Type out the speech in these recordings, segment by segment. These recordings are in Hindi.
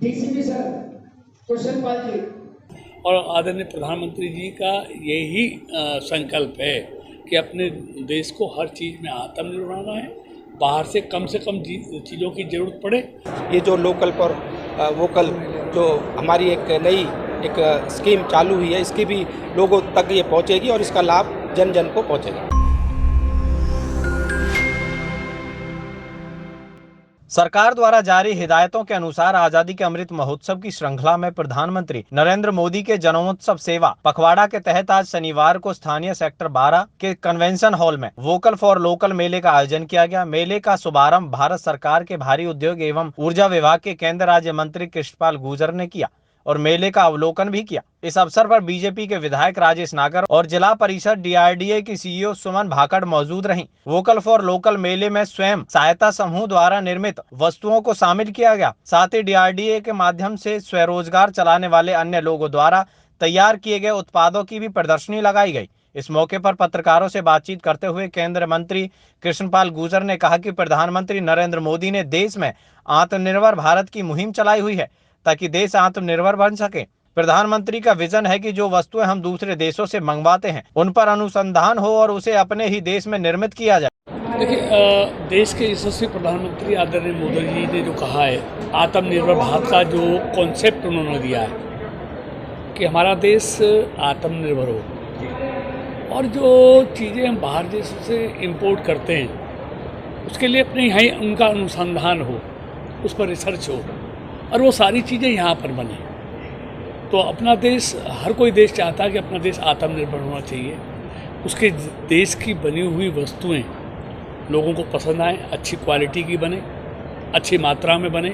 डीसीपी सर कृष्ण पाल जी और आदरणीय प्रधानमंत्री जी का यही संकल्प है कि अपने देश को हर चीज़ में आत्मनिर्भर बनाना है, बाहर से कम चीज़ों की जरूरत पड़े। ये जो लोकल पर वोकल जो हमारी एक नई एक स्कीम चालू हुई है, इसकी भी लोगों तक ये पहुंचेगी और इसका लाभ जन जन को पहुंचेगा। सरकार द्वारा जारी हिदायतों के अनुसार आजादी के अमृत महोत्सव की श्रृंखला में प्रधानमंत्री नरेंद्र मोदी के जन्मोत्सव सेवा पखवाड़ा के तहत आज शनिवार को स्थानीय सेक्टर 12 के कन्वेंशन हॉल में वोकल फॉर लोकल मेले का आयोजन किया गया। मेले का शुभारंभ भारत सरकार के भारी उद्योग एवं ऊर्जा विभाग के केंद्रीय राज्य मंत्री कृष्णपाल गुर्जर ने किया और मेले का अवलोकन भी किया। इस अवसर पर बीजेपी के विधायक राजेश नागर और जिला परिषद डीआरडीए की सीईओ सुमन भाकड़ मौजूद रहीं। वोकल फॉर लोकल मेले में स्वयं सहायता समूह द्वारा निर्मित वस्तुओं को शामिल किया गया। साथ ही डीआरडीए के माध्यम से स्वरोजगार चलाने वाले अन्य लोगों द्वारा तैयार किए गए उत्पादों की भी प्रदर्शनी लगाई गई। इस मौके पर पत्रकारों से बातचीत करते हुए केंद्रीय मंत्री कृष्णपाल गुर्जर ने कहा कि प्रधानमंत्री नरेंद्र मोदी ने देश में आत्मनिर्भर भारत की मुहिम चलाई हुई है ताकि देश आत्मनिर्भर बन सके। प्रधानमंत्री का विजन है कि जो वस्तुएं हम दूसरे देशों से मंगवाते हैं उन पर अनुसंधान हो और उसे अपने ही देश में निर्मित किया जाए। देखिए, देश के यशस्वी प्रधानमंत्री आदरणीय मोदी जी ने जो कहा है, आत्मनिर्भर भारत का जो कॉन्सेप्ट उन्होंने दिया है कि हमारा देश आत्मनिर्भर हो और जो चीज़ें हम बाहर देशों से इम्पोर्ट करते हैं उसके लिए अपने यहाँ उनका अनुसंधान हो, उस पर रिसर्च हो और वो सारी चीज़ें यहाँ पर बने। तो अपना देश, हर कोई देश चाहता है कि अपना देश आत्मनिर्भर होना चाहिए, उसके देश की बनी हुई वस्तुएं लोगों को पसंद आए, अच्छी क्वालिटी की बने, अच्छी मात्रा में बने।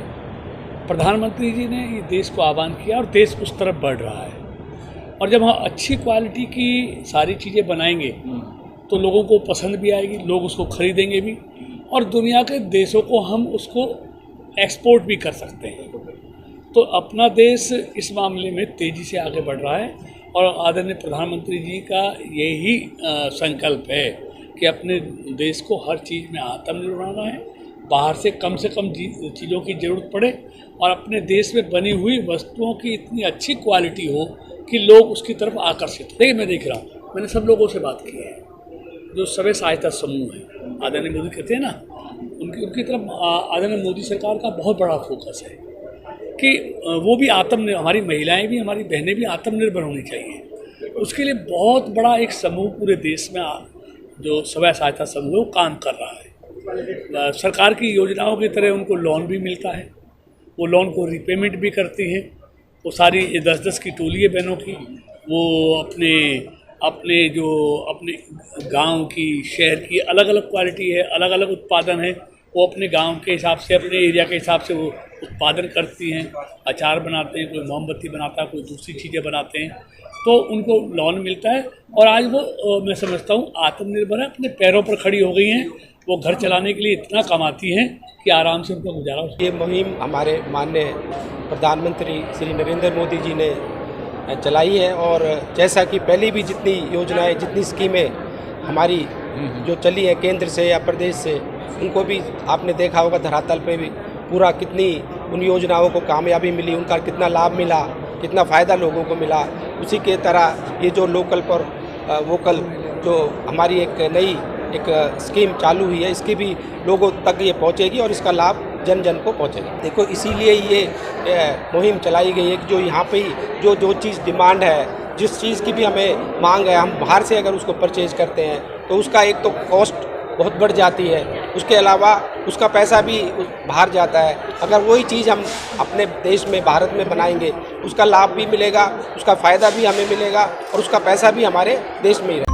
प्रधानमंत्री जी ने ये देश को आह्वान किया और देश उस तरफ बढ़ रहा है। और जब हम अच्छी क्वालिटी की सारी चीज़ें बनाएंगे तो लोगों को पसंद भी आएगी, लोग उसको खरीदेंगे भी और दुनिया के देशों को हम उसको एक्सपोर्ट भी कर सकते हैं। तो अपना देश इस मामले में तेज़ी से आगे बढ़ रहा है और आदरणीय प्रधानमंत्री जी का यही संकल्प है कि अपने देश को हर चीज़ में आत्मनिर्भर बनाना है, बाहर से कम चीज़ों की ज़रूरत पड़े और अपने देश में बनी हुई वस्तुओं की इतनी अच्छी क्वालिटी हो कि लोग उसकी तरफ आकर्षित हो। देखिए, मैं देख रहा हूँ, मैंने सब लोगों से बात की है, जो स्वयं सहायता समूह है, आदरणीय मोदी कहते हैं ना, उनकी तरफ आदरणीय मोदी सरकार का बहुत बड़ा फोकस है कि वो भी हमारी महिलाएं भी, हमारी बहनें भी आत्मनिर्भर होनी चाहिए। उसके लिए बहुत बड़ा एक समूह पूरे देश में जो स्वयं सहायता समूह काम कर रहा है। सरकार की योजनाओं की तरह उनको लोन भी मिलता है, वो लोन को रिपेमेंट भी करती हैं। वो सारी 10-10 की टोली है बहनों की, वो अपने गांव की, शहर की अलग अलग क्वालिटी है, अलग अलग उत्पादन है। वो अपने गांव के हिसाब से, अपने एरिया के हिसाब से वो उत्पादन करती हैं, अचार बनाते हैं, कोई मोमबत्ती बनाता है, कोई दूसरी चीज़ें बनाते हैं, तो उनको लोन मिलता है और आज वो मैं समझता हूँ आत्मनिर्भर है, अपने पैरों पर खड़ी हो गई हैं। वो घर चलाने के लिए इतना कमाती हैं कि आराम से उनका गुजारा हो। ये मुहिम हमारे माननीय प्रधानमंत्री श्री नरेंद्र मोदी जी ने चलाई है और जैसा कि पहले भी जितनी योजनाएं, जितनी स्कीमें हमारी जो चली है केंद्र से या प्रदेश से, उनको भी आपने देखा होगा धरातल पे भी पूरा कितनी उन योजनाओं को कामयाबी मिली, उनका कितना लाभ मिला, कितना फ़ायदा लोगों को मिला। उसी के तरह ये जो लोकल पर वोकल जो हमारी एक नई एक स्कीम चालू हुई है, इसकी भी लोगों तक ये पहुंचेगी और इसका लाभ जन जन को पहुंचेगा। देखो, इसीलिए ये मुहिम चलाई गई है कि जो यहाँ पे जो चीज़ डिमांड है, जिस चीज़ की भी हमें मांग है, हम बाहर से अगर उसको परचेज करते हैं तो उसका एक तो कॉस्ट बहुत बढ़ जाती है, उसके अलावा उसका पैसा भी बाहर जाता है। अगर वही चीज़ हम अपने देश में, भारत में बनाएंगे, उसका लाभ भी मिलेगा, उसका फ़ायदा भी हमें मिलेगा और उसका पैसा भी हमारे देश में ही रहेगा।